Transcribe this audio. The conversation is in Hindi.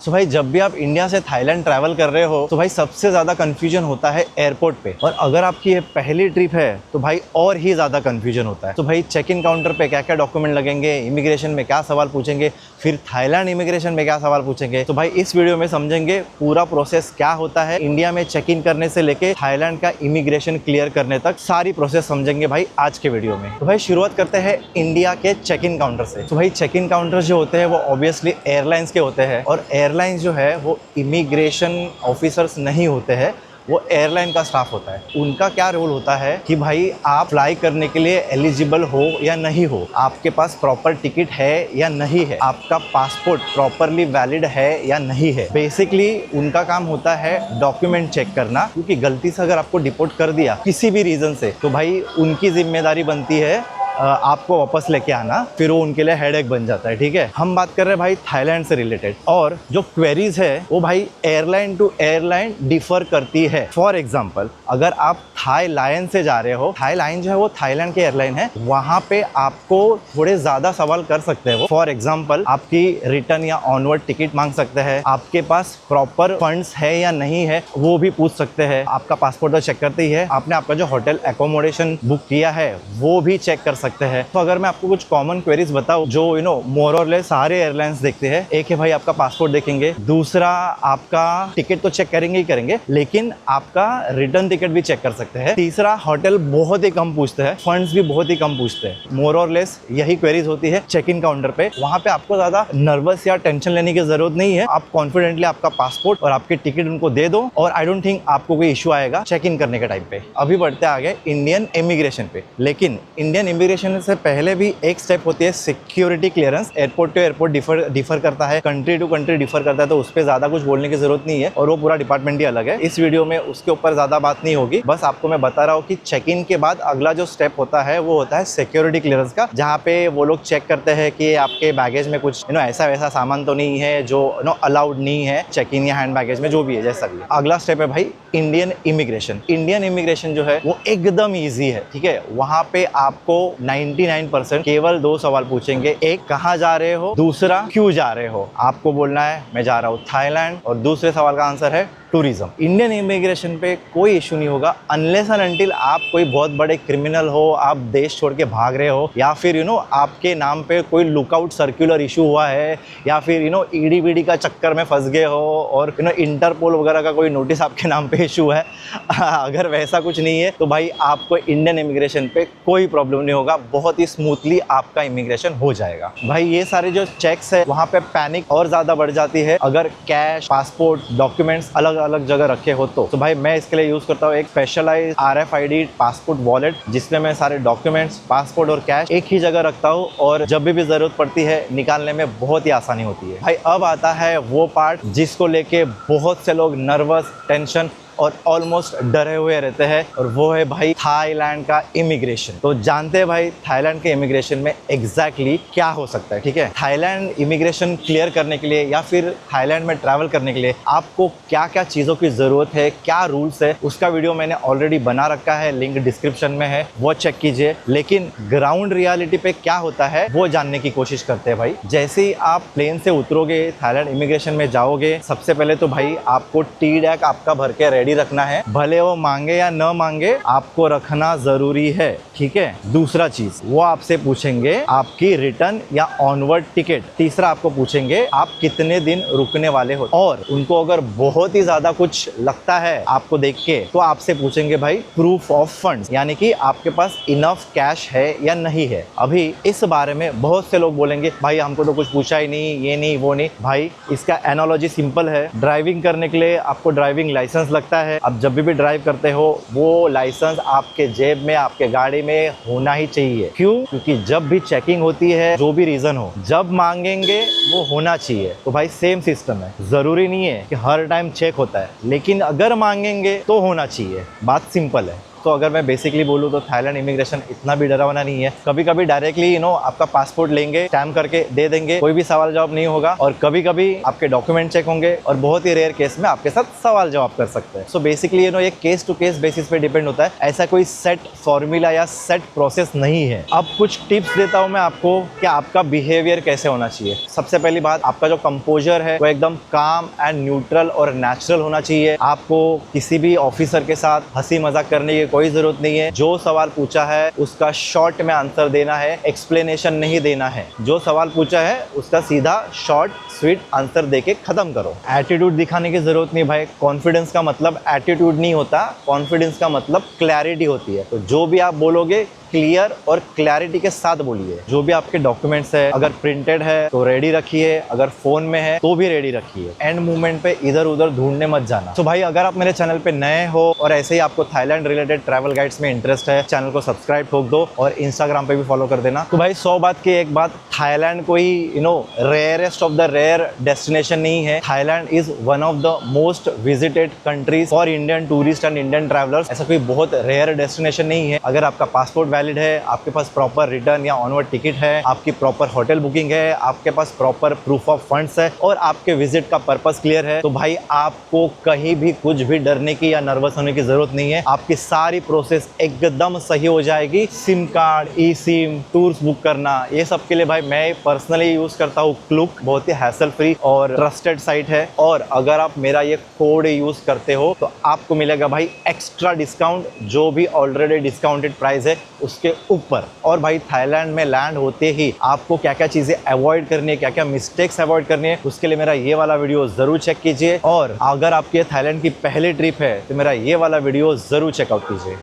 तो भाई जब भी आप इंडिया से थाईलैंड ट्रैवल कर रहे हो तो भाई सबसे ज़्यादा कन्फ्यूजन होता है एयरपोर्ट पे। और अगर आपकी ये पहली ट्रिप है तो भाई और ही ज़्यादा कन्फ्यूजन होता है। तो भाई चेक इन काउंटर पे क्या क्या डॉक्यूमेंट लगेंगे, इमिग्रेशन में क्या सवाल पूछेंगे, फिर थाईलैंड इमिग्रेशन में क्या सवाल पूछेंगे। तो भाई इस वीडियो में समझेंगे पूरा प्रोसेस क्या होता है इंडिया में चेक इन करने से लेके थाईलैंड का इमिग्रेशन क्लियर करने तक, सारी प्रोसेस समझेंगे भाई आज के वीडियो में। तो भाई शुरुआत करते हैं इंडिया के चेक इन काउंटर से। तो भाई चेक इन काउंटर जो होते हैं वो ऑब्वियसली एयरलाइंस के होते हैं, और एयरलाइंस जो है वो इमिग्रेशन ऑफिसर्स नहीं होते हैं, वो एयरलाइन का स्टाफ होता है। उनका क्या रोल होता है कि भाई आप फ्लाई करने के लिए एलिजिबल हो या नहीं हो, आपके पास प्रॉपर टिकट है या नहीं है, आपका पासपोर्ट प्रॉपरली वैलिड है या नहीं है। बेसिकली उनका काम होता है डॉक्यूमेंट चेक करना, क्योंकि गलती से अगर आपको डिपोर्ट कर दिया किसी भी रीज़न से तो भाई उनकी जिम्मेदारी बनती है आपको वापस लेके आना, फिर वो उनके लिए हेडेक बन जाता है। ठीक है, हम बात कर रहे हैं भाई थाईलैंड से रिलेटेड, और जो क्वेरीज है वो भाई एयरलाइन टू एयरलाइन डिफर करती है। फॉर एग्जांपल अगर आप थाई लायन से जा रहे हो, थाई लायन जो है वो थाईलैंड की एयरलाइन है, वहाँ पे आपको थोड़े ज़्यादा सवाल कर सकते हैं वो। फॉर एग्जाम्पल आपकी रिटर्न या ऑनवर्ड टिकट मांग सकते हैं, आपके पास प्रॉपर फंड्स है या नहीं है वो भी पूछ सकते हैं, आपका पासपोर्ट तो चेक करते ही है, आपने आपका जो होटल एकोमोडेशन बुक किया है वो भी चेक कर सकते हैं। तो अगर मैं आपको कुछ कॉमन क्वेरीज बताऊं जो मोर और लेस सारे एयरलाइंस देखते हैं, एक है भाई आपका पासपोर्ट देखेंगे, दूसरा आपका टिकट तो चेक करेंगे ही करेंगे, लेकिन आपका रिटर्न टिकट भी चेक कर सकते हैं, तीसरा होटल बहुत ही कम पूछते हैं, फंड्स भी बहुत ही कम पूछते हैं। मोर और लेस यही क्वेरीज होती है चेक इन काउंटर पे। वहां पे आपको ज्यादा नर्वस या टेंशन लेने की जरूरत नहीं है, आप कॉन्फिडेंटली आपका पासपोर्ट और आपके टिकट उनको दे दो, और आई डोंट थिंक आपको कोई इशू आएगा चेक इन करने के टाइम पे। अभी बढ़ते आगे इंडियन इमिग्रेशन पे। लेकिन इंडियन इमिग्रेशन से पहले भी एक स्टेप होती है security clearance. Airport to airport differ करता है, कंट्री टू कंट्री डिफर करता है, तो उस पर ज्यादा कुछ बोलने की जरूरत नहीं है, और वो पूरा डिपार्टमेंट ही अलग है। इस वीडियो में उसके ऊपर ज्यादा बात नहीं होगी, बस आपको मैं बता रहा हूँ कि चेक इन के बाद अगला जो स्टेप होता है वो होता है सिक्योरिटी क्लियरेंस का, जहाँ पे वो लोग चेक करते हैं कि आपके बैगेज में कुछ ऐसा वैसा सामान तो नहीं है जो अलाउड नहीं है चेक इन या हैंड बैगेज में, जो भी है जैसा भी। अगला स्टेप है भाई इंडियन इमिग्रेशन। इंडियन इमिग्रेशन जो है वो एकदम ईजी है। ठीक है, वहां पे आपको 99% केवल दो सवाल पूछेंगे, एक कहाँ जा रहे हो, दूसरा क्यों जा रहे हो। आपको बोलना है मैं जा रहा हूँ थाईलैंड, और दूसरे सवाल का आंसर है टूरिज्म। इंडियन इमिग्रेशन पे कोई इशू नहीं होगा अनलेस एंड अनटिल आप कोई बहुत बड़े क्रिमिनल हो, आप देश छोड़ के भाग रहे हो, या फिर आपके नाम पे कोई लुकआउट सर्कुलर इशू हुआ है, या फिर ईडी वीडी का चक्कर में फंस गए हो, और इंटरपोल वगैरह का कोई नोटिस आपके नाम पे इशू है। अगर वैसा कुछ नहीं है तो भाई आपको इंडियन इमिग्रेशन पे कोई प्रॉब्लम नहीं होगा, बहुत ही स्मूथली आपका इमिग्रेशन हो जाएगा। भाई ये सारे जो चेक्स है वहाँ पे पैनिक और ज्यादा बढ़ जाती है अगर कैश, पासपोर्ट, डॉक्यूमेंट्स अलग अलग जगह रखे हो तो भाई मैं इसके लिए यूज करता हूँ एक स्पेशलाइज्ड RFID पासपोर्ट वॉलेट, जिसमें मैं सारे डॉक्यूमेंट्स, पासपोर्ट और कैश एक ही जगह रखता हूँ, और जब भी जरूरत पड़ती है निकालने में बहुत ही आसानी होती है। भाई अब आता है वो पार्ट जिसको लेके बहुत से लोग नर्वस, टेंशन और ऑलमोस्ट डरे हुए रहते हैं, और वो है भाई थाईलैंड का इमिग्रेशन। तो जानते हैं भाई थाईलैंड के इमिग्रेशन में एग्जैक्टली क्या हो सकता है। ठीक है, थाईलैंड इमिग्रेशन क्लियर करने के लिए या फिर थाईलैंड में ट्रैवल करने के लिए आपको क्या क्या चीज़ों की ज़रूरत है, क्या रूल्स है, उसका वीडियो मैंने ऑलरेडी बना रखा है, लिंक डिस्क्रिप्शन में है, वो चेक कीजिए। लेकिन ग्राउंड रियलिटी पे क्या होता है वो जानने की कोशिश करते हैं भाई। जैसे ही आप प्लेन से उतरोगे, थाईलैंड इमिग्रेशन में जाओगे, सबसे पहले तो भाई आपको TDAC आपका भर के रेडी रखना है, भले वो मांगे या न मांगे आपको रखना जरूरी है। ठीक है, दूसरा चीज वो आपसे पूछेंगे आपकी रिटर्न या ऑनवर्ड टिकट, तीसरा आपको पूछेंगे आप कितने दिन रुकने वाले हो, और उनको अगर बहुत ही ज्यादा कुछ लगता है आपको देख के तो आपसे पूछेंगे भाई प्रूफ ऑफ फंड्स, यानी कि आपके पास इनफ कैश है या नहीं है। अभी इस बारे में बहुत से लोग बोलेंगे भाई हमको तो कुछ पूछा ही नहीं, ये नहीं वो नहीं। भाई इसका एनालॉजी सिंपल है, ड्राइविंग करने के लिए आपको ड्राइविंग लाइसेंस लगता है। अब जब भी ड्राइव करते हो वो लाइसेंस आपके जेब में, आपके गाड़ी में होना ही चाहिए। क्यों? क्योंकि जब भी चेकिंग होती है, जो भी रीजन हो, जब मांगेंगे वो होना चाहिए। तो भाई सेम सिस्टम है, जरूरी नहीं है कि हर टाइम चेक होता है, लेकिन अगर मांगेंगे तो होना चाहिए। बात सिंपल है। तो अगर मैं बेसिकली बोलूँ तो थाईलैंड इमिग्रेशन इतना भी डरावना नहीं है। कभी कभी डायरेक्टली आपका पासपोर्ट लेंगे, स्टैम्प करके दे देंगे, कोई भी सवाल जवाब नहीं होगा। और कभी कभी आपके डॉक्यूमेंट चेक होंगे और बहुत ही रेयर केस में आपके साथ सवाल जवाब कर सकते हैं। सो बेसिकली ये केस टू केस बेसिस पे डिपेंड होता है, ऐसा कोई सेट फॉर्मूला या सेट प्रोसेस नहीं है। अब कुछ टिप्स देता हूँ मैं आपको कि आपका बिहेवियर कैसे होना चाहिए। सबसे पहली बात, आपका जो कंपोजर है वो एकदम काम एंड न्यूट्रल और नेचुरल होना चाहिए। आपको किसी भी ऑफिसर के साथ हंसी मजाक करने की कोई जरूरत नहीं है। जो सवाल पूछा है उसका शॉर्ट में आंसर देना है, एक्सप्लेनेशन नहीं देना है। जो सवाल पूछा है उसका सीधा शॉर्ट स्वीट आंसर देके खत्म करो। एटीट्यूड दिखाने की जरूरत नहीं भाई। कॉन्फिडेंस का मतलब एटीट्यूड नहीं होता, कॉन्फिडेंस का मतलब क्लैरिटी होती है। तो जो भी आप बोलोगे क्लियर और क्लैरिटी के साथ बोलिए। जो भी आपके डॉक्यूमेंट्स है, अगर प्रिंटेड है तो रेडी रखिए, अगर फोन में है तो भी रेडी रखिए। एंड मूवमेंट पे इधर उधर ढूंढने मत जाना। तो भाई अगर आप मेरे चैनल पे नए हो और ऐसे ही आपको थाईलैंड रिलेटेड ट्रैवल गाइड्स में इंटरेस्ट है, चैनल को सब्सक्राइब ठोक दो और इंस्टाग्राम पे भी फॉलो कर देना। तो भाई 100 बात की एक बात, थाईलैंड कोई rarest of the rare destination नहीं है। Thailand is one of the most visited countries for Indian tourist and Indian travellers. ऐसा कोई बहुत रेयर डेस्टिनेशन नहीं है। अगर आपका पासपोर्ट वैलिड है, आपके पास प्रॉपर रिटर्न या ऑनवर्ड टिकट है, आपकी प्रॉपर होटल बुकिंग है, आपके पास प्रॉपर प्रूफ ऑफ फंड्स है और आपके विजिट का पर्पस क्लियर है, तो भाई आपको कहीं भी कुछ भी डरने की या नर्वस होने की जरूरत नहीं है। आपकी सारी प्रोसेस एकदम सही हो जाएगी। सिम कार्ड, ई सिम, टूर्स बुक करना, ये सब के लिए भाई मैं पर्सनली यूज करता हूँ क्लूक। बहुत ही हैसल फ्री और ट्रस्टेड साइट है। और अगर आप मेरा ये कोड यूज करते हो तो आपको मिलेगा भाई एक्स्ट्रा डिस्काउंट, जो भी ऑलरेडी डिस्काउंटेड प्राइस है उसके ऊपर। और भाई थाईलैंड में लैंड होते ही आपको क्या क्या चीजें अवॉइड करनी है, क्या क्या मिस्टेक्स अवॉइड करनी है, उसके लिए मेरा ये वाला वीडियो जरूर चेक कीजिए। और अगर आपकी थाईलैंड की पहली ट्रिप है तो मेरा ये वाला वीडियो जरूर चेकआउट कीजिए।